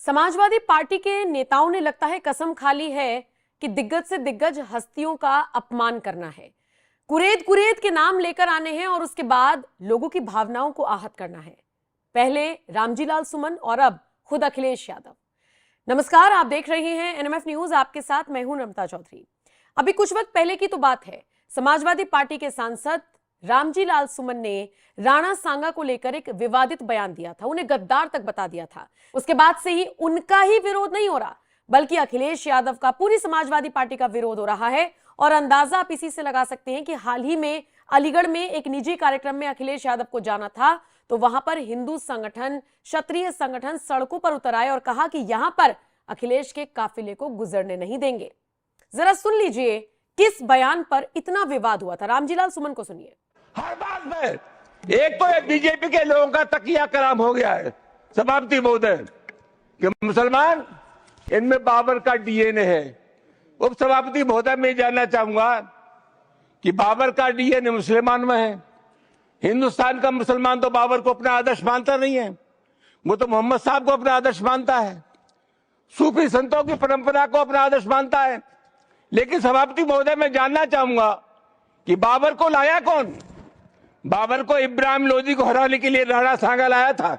Samajwadi party के नेताओं ने लगता है कसम खा ली है कि दिग्गज से दिग्गज हस्तियों का अपमान करना है, कुरेद कुरेद के नाम लेकर आने हैं और उसके बाद लोगों की भावनाओं को आहत करना है। पहले रामजी लाल सुमन और अब खुद अखिलेश यादव। नमस्कार, आप देख रहे हैं एनएमएफ न्यूज, आपके साथ मैं हूं नम्रता चौधरी। अभी कुछ वक्त पहले की तो बात है, समाजवादी पार्टी के सांसद रामजी लाल सुमन ने राणा सांगा को लेकर एक विवादित बयान दिया था, उन्हें गद्दार तक बता दिया था। उसके बाद से ही उनका ही विरोध नहीं हो रहा, बल्कि अखिलेश यादव का पूरी समाजवादी पार्टी का विरोध हो रहा है। और अंदाजा आप इसी से लगा सकते हैं कि हाल ही में अलीगढ़ में एक निजी कार्यक्रम में अखिलेश यादव को जाना था, तो वहां पर हिंदू संगठन, क्षत्रिय संगठन सड़कों पर उतर आए और कहा कि यहां पर अखिलेश के काफिले को गुजरने नहीं देंगे। जरा सुन लीजिए किस बयान पर इतना विवाद हुआ था। रामजी लाल सुमन को सुनिए। हर बात में एक तो बीजेपी के लोगों का तकिया कलाम हो गया है सभापति महोदय कि मुसलमान इनमें बाबर का डीएनए है। उप सभापति महोदय मैं जानना चाहूंगा कि बाबर का डीएनए मुसलमान में है। हिंदुस्तान का मुसलमान तो बाबर को अपना आदर्श मानता नहीं है, वो तो मोहम्मद साहब को अपना आदर्श मानता है, सूफी संतों की परंपरा को अपना आदर्श मानता है। लेकिन सभापति महोदय मैं जानना चाहूंगा कि बाबर को लाया कौन? बाबर को इब्राहिम लोदी को हराने के लिए राणा सांगा लाया था।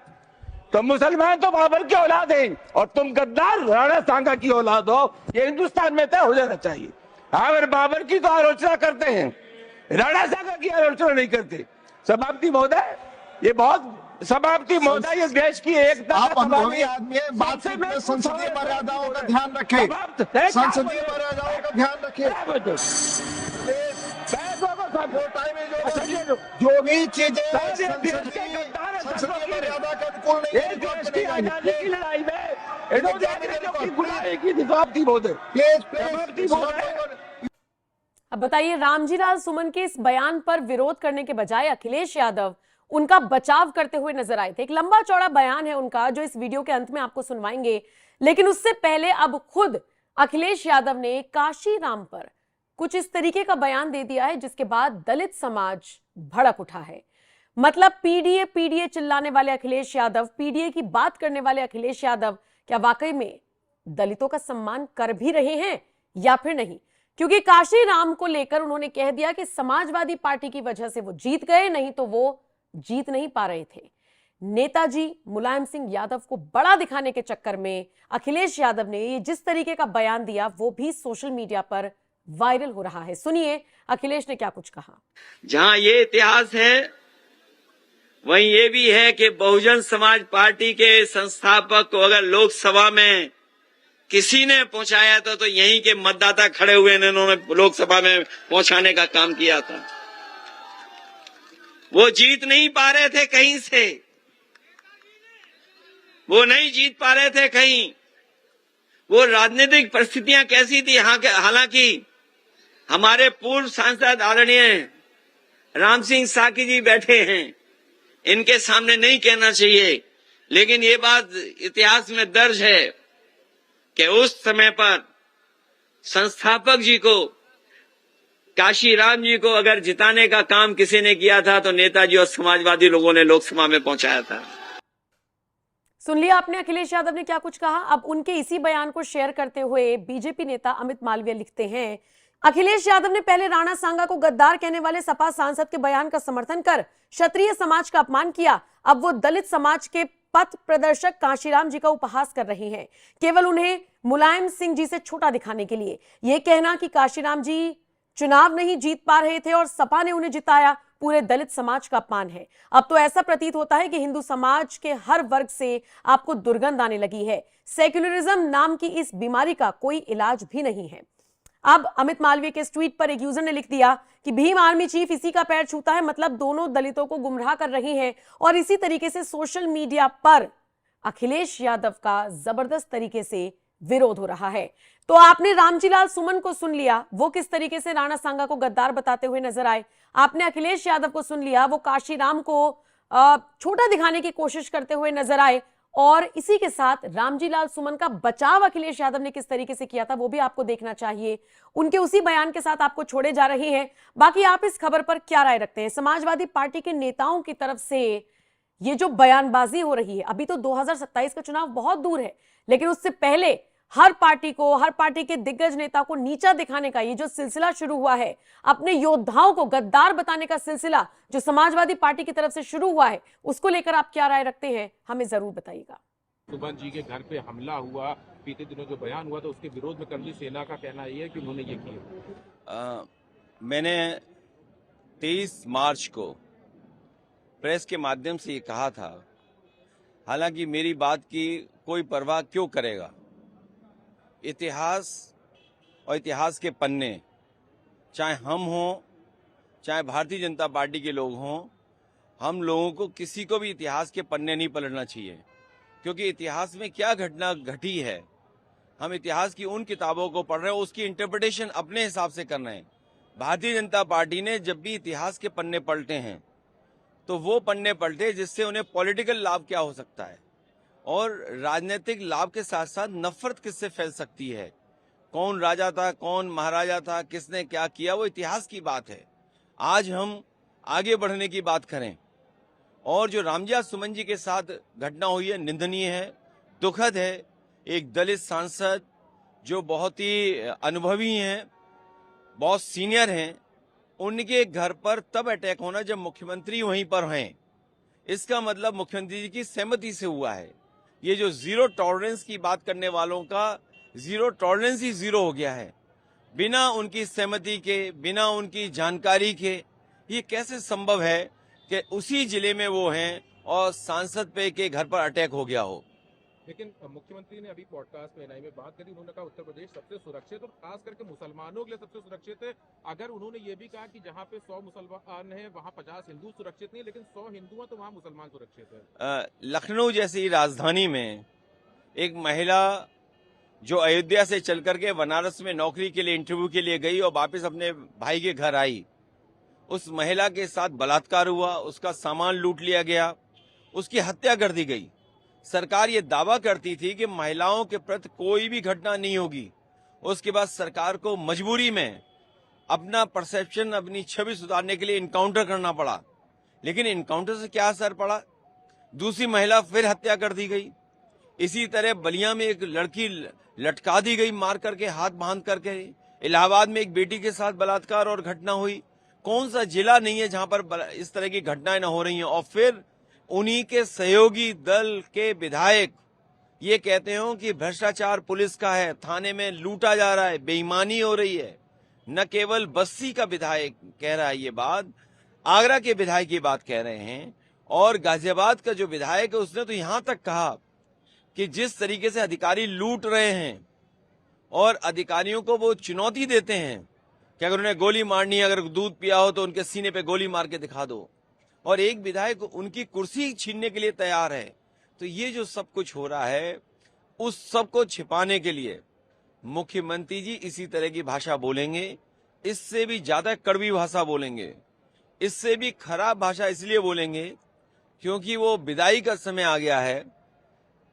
तो मुसलमान तो बाबर की औलाद हैं और तुम गद्दार राणा सांगा की औलाद हो, ये हिंदुस्तान में तय हो जाना चाहिए। अगर बाबर की तो आलोचना करते हैं, राणा सांगा की आलोचना नहीं करते। सभापति महोदय, ये बहुत सभापति महोदय, ये देश की एकता, आप अनुभवी आदमी हैं, बातचीत में संसदीय मर्यादाओं का ध्यान रखें, संसदीय मर्यादाओं का ध्यान रखें। जो भी चीजें संसदीय मर्यादा के अनुकूल नहीं है, अब बताइए, रामजी लाल सुमन के इस बयान पर विरोध करने के बजाय अखिलेश यादव उनका बचाव करते हुए नजर आए थे। एक लंबा चौड़ा बयान है उनका जो इस वीडियो के अंत में आपको सुनवाएंगे, लेकिन उससे पहले अब खुद अखिलेश यादव ने काशी राम पर कुछ इस तरीके का बयान दे दिया है जिसके बाद दलित समाज भड़क उठा है। मतलब पीडीए पीडीए चिल्लाने वाले अखिलेश यादव, पीडीए की बात करने वाले अखिलेश यादव क्या वाकई में दलितों का सम्मान कर भी रहे हैं या फिर नहीं? क्योंकि काशी राम को लेकर उन्होंने कह दिया कि समाजवादी पार्टी की वजह से वो जीत गए, नहीं तो वो जीत नहीं पा रहे थे। नेताजी मुलायम सिंह यादव को बड़ा दिखाने के चक्कर में अखिलेश यादव ने ये जिस तरीके का बयान दिया वो भी सोशल मीडिया पर वायरल हो रहा है। सुनिए अखिलेश ने क्या कुछ कहा। जहां ये इतिहास है वहीं ये भी है कि बहुजन समाज पार्टी के संस्थापक को अगर लोकसभा में किसी ने पहुंचाया था तो यहीं के मतदाता खड़े हुए इन्होंने लोकसभा में पहुंचाने का काम किया था। वो जीत नहीं पा रहे थे कहीं से, वो नहीं जीत पा रहे थे कहीं। वो राजनीतिक परिस्थितियां कैसी थी, हालांकि हमारे पूर्व सांसद आदरणीय राम सिंह साकी जी बैठे हैं, इनके सामने नहीं कहना चाहिए, लेकिन ये बात इतिहास में दर्ज है कि उस समय पर संस्थापक जी को, काशी राम जी को अगर जिताने का काम किसी ने किया था तो नेताजी और समाजवादी लोगों ने लोकसभा में पहुंचाया था। सुन लिया आपने अखिलेश यादव ने क्या कुछ कहा। अब उनके इसी बयान को शेयर करते हुए बीजेपी नेता अमित मालवीय लिखते हैं, अखिलेश यादव ने पहले राणा सांगा को गद्दार कहने वाले सपा सांसद के बयान का समर्थन कर क्षत्रिय समाज का अपमान किया। अब वो दलित समाज के पथ प्रदर्शक काशीराम जी का उपहास कर रही हैं, केवल उन्हें मुलायम सिंह जी से छोटा दिखाने के लिए। ये कहना कि काशीराम जी चुनाव नहीं जीत पा रहे थे और सपा ने उन्हें जिताया, पूरे दलित समाज का अपमान है। अब तो ऐसा प्रतीत होता है कि हिंदू समाज के हर वर्ग से आपको दुर्गंध आने लगी है। सेक्युलरिज्म नाम की इस बीमारी का कोई इलाज भी नहीं है। अब अमित मालवीय के इस ट्वीट पर एक यूजर ने लिख दिया कि भीम आर्मी चीफ इसी का पैर छूता है, मतलब दोनों दलितों को गुमराह कर रही हैं। और इसी तरीके से सोशल मीडिया पर अखिलेश यादव का जबरदस्त तरीके से विरोध हो रहा है। तो आपने रामजी लाल सुमन को सुन लिया, वो किस तरीके से राणा सांगा को गद्दार बताते हुए नजर आए। आपने अखिलेश यादव को सुन लिया, वो काशी राम को छोटा दिखाने की कोशिश करते हुए नजर आए। और इसी के साथ रामजी लाल सुमन का बचाव अखिलेश यादव ने किस तरीके से किया था वो भी आपको देखना चाहिए। उनके उसी बयान के साथ आपको छोड़े जा रहे हैं। बाकी आप इस खबर पर क्या राय रखते हैं? समाजवादी पार्टी के नेताओं की तरफ से ये जो बयानबाजी हो रही है, अभी तो 2027 का चुनाव बहुत दूर है, लेकिन उससे पहले हर पार्टी के दिग्गज नेता को नीचा दिखाने का ये जो सिलसिला शुरू हुआ है, अपने योद्धाओं को गद्दार बताने का सिलसिला जो समाजवादी पार्टी की तरफ से शुरू हुआ है, उसको लेकर आप क्या राय रखते हैं, हमें जरूर बताइएगा। सुमन जी के घर पे हमला हुआ, बीते दिनों जो बयान हुआ था उसके विरोध में कर्मवीर सेना का कहना ये है कि उन्होंने ये किया। मैंने 23 मार्च को प्रेस के माध्यम से ये कहा था, हालांकि मेरी बात की कोई परवाह क्यों करेगा। इतिहास और इतिहास के पन्ने, चाहे हम हों चाहे भारतीय जनता पार्टी के लोग हों, हम लोगों को किसी को भी इतिहास के पन्ने नहीं पलटना चाहिए, क्योंकि इतिहास में क्या घटना घटी है हम इतिहास की उन किताबों को पढ़ रहे हैं, उसकी इंटरप्रिटेशन अपने हिसाब से कर रहे हैं। भारतीय जनता पार्टी ने जब भी इतिहास के पन्ने पलटे हैं तो वो पन्ने पलटे जिससे उन्हें पॉलिटिकल लाभ क्या हो सकता है और राजनीतिक लाभ के साथ साथ नफरत किससे फैल सकती है, कौन राजा था, कौन महाराजा था, किसने क्या किया, वो इतिहास की बात है। आज हम आगे बढ़ने की बात करें। और जो रामजिया सुमन जी के साथ घटना हुई है, निंदनीय है, दुखद है। एक दलित सांसद जो बहुत ही अनुभवी हैं, बहुत सीनियर हैं, उनके घर पर तब अटैक होना जब मुख्यमंत्री वहीं पर हैं। इसका मतलब मुख्यमंत्री जी की सहमति से हुआ है। ये जो जीरो टॉलरेंस की बात करने वालों का जीरो टॉलरेंस ही जीरो हो गया है। बिना उनकी सहमति के, बिना उनकी जानकारी के ये कैसे संभव है कि उसी जिले में वो हैं और सांसद पे के घर पर अटैक हो गया हो। लेकिन मुख्यमंत्री ने अभी पॉडकास्ट में एनआई में बात करी, उन्होंने कहा उत्तर प्रदेश सबसे सुरक्षित और खास करके मुसलमानों के लिए सबसे सुरक्षित है। अगर उन्होंने ये भी कहा कि जहाँ पे 100 मुसलमान हैं वहाँ 50 हिंदू सुरक्षित नहीं, लेकिन 100 हिंदू हैं तो वहाँ मुसलमान सुरक्षित है। लखनऊ जैसी राजधानी में एक महिला जो अयोध्या से चल करके बनारस में नौकरी के लिए, इंटरव्यू के लिए गई और वापस अपने भाई के घर आई, उस महिला के साथ बलात्कार हुआ, उसका सामान लूट लिया गया, उसकी हत्या कर दी गई। सरकार ये दावा करती थी कि महिलाओं के प्रति कोई भी घटना नहीं होगी। उसके बाद सरकार को मजबूरी में अपना परसेप्शन, अपनी छवि सुधारने के लिए इनकाउंटर करना पड़ा। लेकिन इनकाउंटर से क्या असर पड़ा? दूसरी महिला फिर हत्या कर दी गई। इसी तरह बलिया में एक लड़की लटका दी गई, मार करके, हाथ बांध करके। इलाहाबाद में एक बेटी के साथ बलात्कार और घटना हुई। कौन सा जिला नहीं है जहां पर इस तरह की घटनाएं न हो रही हैं? और फिर उन्हीं के सहयोगी दल के विधायक ये कहते हो कि भ्रष्टाचार पुलिस का है, थाने में लूटा जा रहा है, बेईमानी हो रही है। न केवल बस्ती का विधायक कह रहा है ये बात, आगरा के विधायक ये बात कह रहे हैं, और गाजियाबाद का जो विधायक है उसने तो यहां तक कहा कि जिस तरीके से अधिकारी लूट रहे हैं और अधिकारियों को वो चुनौती देते हैं कि अगर उन्हें गोली मारनी है, अगर दूध पिया हो तो उनके सीने पे गोली मार के दिखा दो, और एक विधायक उनकी कुर्सी छीनने के लिए तैयार है। तो ये जो सब कुछ हो रहा है, उस सब को छिपाने के लिए मुख्यमंत्री जी इसी तरह की भाषा बोलेंगे। इससे भी ज्यादा कड़वी भाषा बोलेंगे, इससे भी खराब भाषा इसलिए बोलेंगे क्योंकि वो विदाई का समय आ गया है।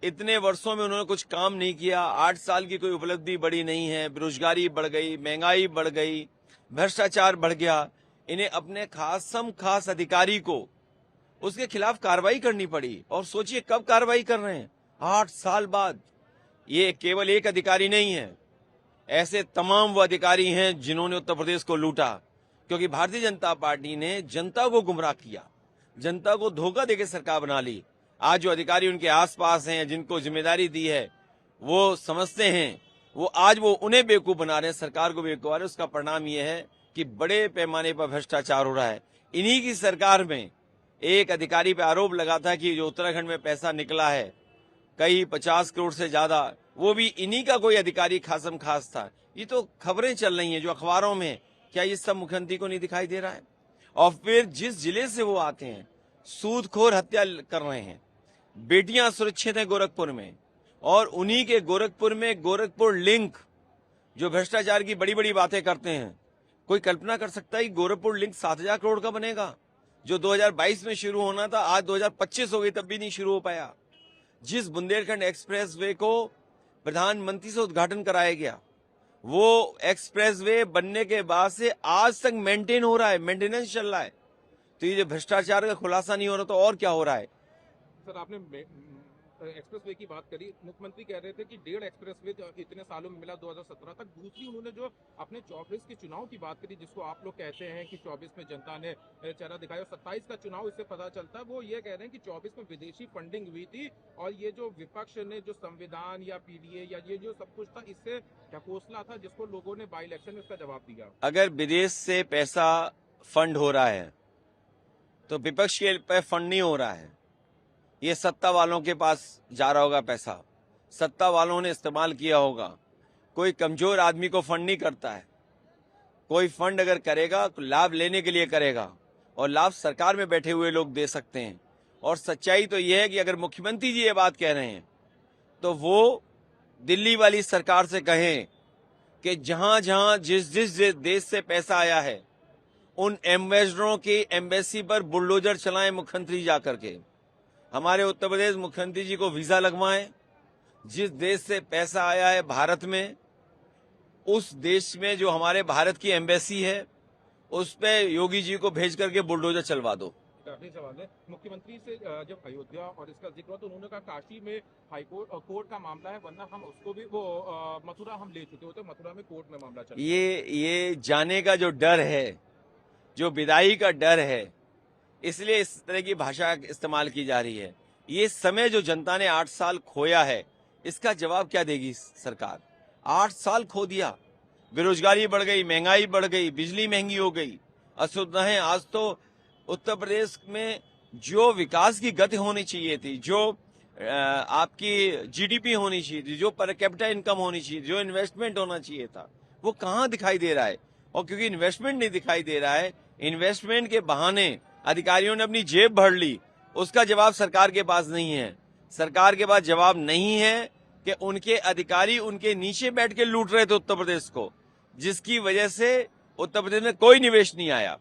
इतने वर्षों में उन्होंने कुछ काम नहीं किया, 8 साल की कोई उपलब्धि बड़ी नहीं है। बेरोजगारी बढ़ गई, महंगाई बढ़ गई, भ्रष्टाचार बढ़ गया। इन्हें अपने खास अधिकारी को उसके खिलाफ कार्रवाई करनी पड़ी। और सोचिए कब कार्रवाई कर रहे हैं? 8 साल बाद। ये केवल एक अधिकारी नहीं है, ऐसे तमाम वो अधिकारी हैं जिन्होंने उत्तर प्रदेश को लूटा, क्योंकि भारतीय जनता पार्टी ने जनता को गुमराह किया, जनता को धोखा देकर सरकार बना ली। आज जो अधिकारी उनके आसपास हैं, जिनको जिम्मेदारी दी है, वो समझते हैं, वो आज वो उन्हें बेवकूफ बना रहे हैं, सरकार को बेवकूफ बना रहे हैं। उसका परिणाम ये है कि बड़े पैमाने पर भ्रष्टाचार हो रहा है। इन्हीं की सरकार में एक अधिकारी पे आरोप लगा था कि जो उत्तराखंड में पैसा निकला है कई 50 करोड़ से ज्यादा, वो भी इन्हीं का कोई अधिकारी खासम खास था। ये तो खबरें चल रही हैं जो अखबारों में, क्या ये सब मुख्यमंत्री को नहीं दिखाई दे रहा है? और फिर जिस जिले से वो आते हैं, सूदखोर हत्या कर रहे हैं, बेटियां सुरक्षित हैं गोरखपुर में, और उन्हीं के गोरखपुर में गोरखपुर लिंक जो भ्रष्टाचार की बड़ी बड़ी बातें करते हैं। कोई कल्पना कर सकता है कि गोरखपुर लिंक 7,000 करोड़ का बनेगा? जो 2022 में शुरू होना था आज 2025 हो गई, तब भी नहीं शुरू हो पाया। जिस बुंदेलखंड एक्सप्रेसवे को प्रधानमंत्री से उद्घाटन कराया गया, वो एक्सप्रेसवे बनने के बाद से आज तक मेंटेन हो रहा है, मेंटेनेंस चल रहा है। तो ये जो भ्रष्टाचार का खुलासा नहीं हो रहा तो और क्या हो रहा है? सर आपने एक्सप्रेसवे की बात करी, मुख्यमंत्री कह रहे थे कि 1.5 एक्सप्रेसवे इतने सालों में मिला 2017 तक। दूसरी उन्होंने जो अपने 24 के चुनाव की बात करी, जिसको आप लोग कहते हैं कि 24 में जनता ने चेहरा दिखाया, 27 का चुनाव इससे पता चलता है, वो ये कह रहे हैं कि 24 में विदेशी फंडिंग हुई थी और ये जो विपक्ष ने जो संविधान या पीडीए या ये जो सब कुछ था, इससे ढकोसला था, जिसको लोगों ने बाई इलेक्शन में इसका जवाब दिया। अगर विदेश से पैसा फंड हो रहा है तो विपक्ष के पे फंड नहीं हो रहा है, ये सत्ता वालों के पास जा रहा होगा पैसा, सत्ता वालों ने इस्तेमाल किया होगा। कोई कमजोर आदमी को फंड नहीं करता है। कोई फंड अगर करेगा तो लाभ लेने के लिए करेगा और लाभ सरकार में बैठे हुए लोग दे सकते हैं। और सच्चाई तो यह है कि अगर मुख्यमंत्री जी ये बात कह रहे हैं तो वो दिल्ली वाली सरकार से कहें कि जहां जहां जिस देश से पैसा आया है उन एम्बेसडरों की एम्बेसी पर बुलडोजर चलाएं मुख्यमंत्री जाकर के। हमारे उत्तर प्रदेश मुख्यमंत्री जी को वीजा लगवाएं। जिस देश से पैसा आया है भारत में, उस देश में जो हमारे भारत की एम्बेसी है उस पे योगी जी को भेज करके बुलडोजर चलवा दो। आखिरी सवाल है, मुख्यमंत्री से जब अयोध्या और इसका जिक्र हुआ तो उन्होंने कहा काशी में हाईकोर्ट और कोर्ट का मामला है, वरना हम उसको भी वो मथुरा हम ले चुके होते, मथुरा में कोर्ट में मामला चल। ये जाने का जो डर है, जो विदाई का डर है, इसलिए इस तरह की भाषा इस्तेमाल की जा रही है। ये समय जो जनता ने 8 साल खोया है, इसका जवाब क्या देगी सरकार? 8 साल खो दिया, बेरोजगारी बढ़ गई, महंगाई बढ़ गई, बिजली महंगी हो गई, असुविधाएं। आज तो उत्तर प्रदेश में जो विकास की गति होनी चाहिए थी, जो आपकी जीडीपी होनी चाहिए थी, जो पर कैपिटा इनकम होनी चाहिए, जो इन्वेस्टमेंट होना चाहिए था, वो कहाँ दिखाई दे रहा है? और क्योंकि इन्वेस्टमेंट नहीं दिखाई दे रहा है, इन्वेस्टमेंट के बहाने अधिकारियों ने अपनी जेब भर ली, उसका जवाब सरकार के पास नहीं है। सरकार के पास जवाब नहीं है कि उनके अधिकारी उनके नीचे बैठ के लूट रहे थे उत्तर प्रदेश को, जिसकी वजह से उत्तर प्रदेश में कोई निवेश नहीं आया।